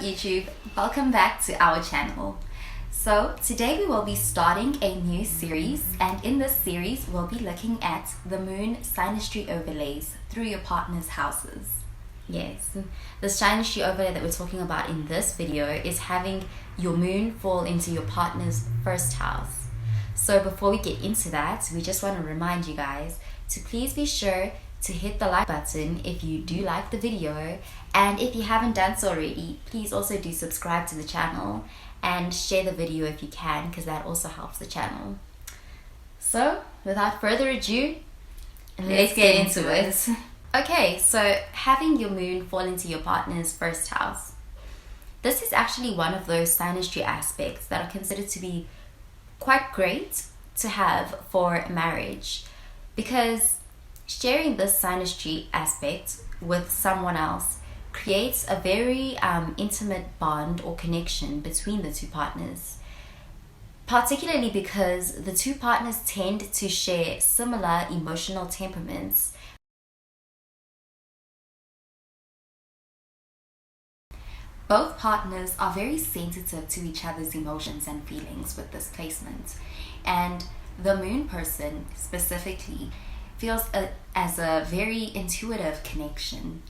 YouTube? Welcome back to our channel. So today we will be starting a new series, and in this series we'll be looking at the moon synastry overlays through your partner's houses. Yes, the synastry overlay that we're talking about in this video is having your moon fall into your partner's first house. So before we get into that, we just want to remind you guys to please be sure to hit the like button if you do like the video, and if you haven't done so already, please also do subscribe to the channel and share the video if you can, because that also helps the channel. So without further ado, let's get into it. Okay, so having your moon fall into your partner's first house. This is actually one of those synastry aspects that are considered to be quite great to have for marriage, because sharing this synastry aspect with someone else creates a very intimate bond or connection between the two partners, particularly because the two partners tend to share similar emotional temperaments. Both partners are very sensitive to each other's emotions and feelings with this placement, and the moon person specifically feels as a very intuitive connection,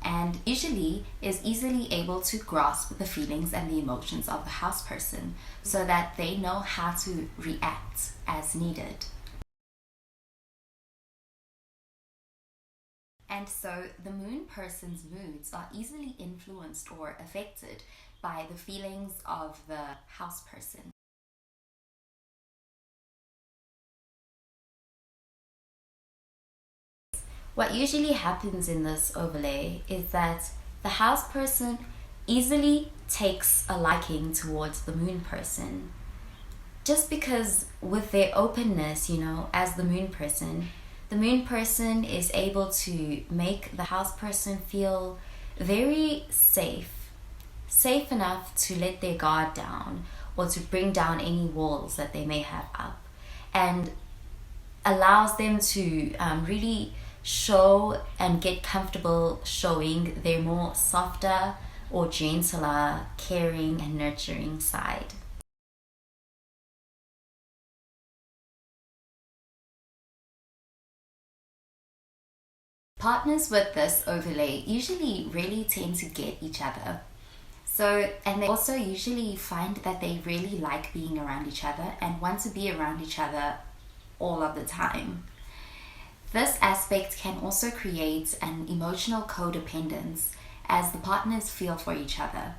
and usually is easily able to grasp the feelings and the emotions of the house person so that they know how to react as needed. And so the moon person's moods are easily influenced or affected by the feelings of the house person. What usually happens in this overlay is that the house person easily takes a liking towards the moon person, just because with their openness, as the moon person is able to make the house person feel very safe enough to let their guard down or to bring down any walls that they may have up, and allows them to really show and get comfortable showing their more softer or gentler, caring and nurturing side. Partners with this overlay usually really tend to get each other. And they also usually find that they really like being around each other and want to be around each other all of the time. This aspect can also create an emotional codependence as the partners feel for each other.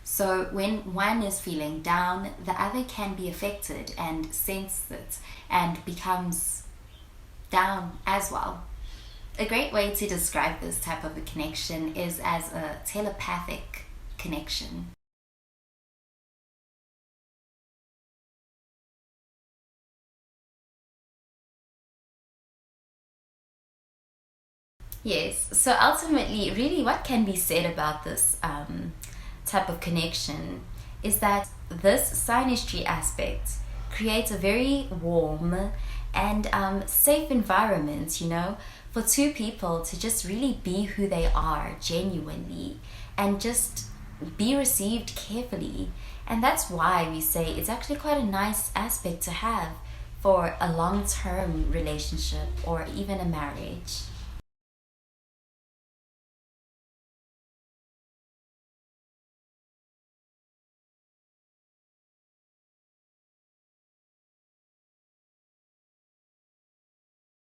So when one is feeling down, the other can be affected and sense it and becomes down as well. A great way to describe this type of a connection is as a telepathic connection. Yes, so ultimately, really what can be said about this type of connection is that this synastry aspect creates a very warm and safe environment, for two people to just really be who they are genuinely and just be received carefully. And that's why we say it's actually quite a nice aspect to have for a long-term relationship or even a marriage.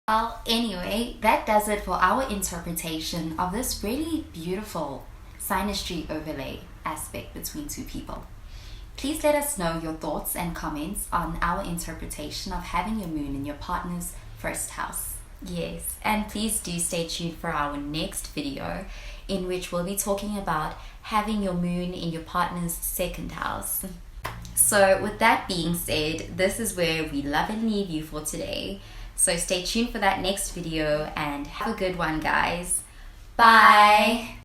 Well, anyway, that does it for our interpretation of this really beautiful synastry overlay aspect between two people. Please let us know your thoughts and comments on our interpretation of having your moon in your partner's first house. Yes, and please do stay tuned for our next video, in which we'll be talking about having your moon in your partner's second house. So with that being said, this is where we love and leave you for today. So stay tuned for that next video and have a good one, guys. Bye!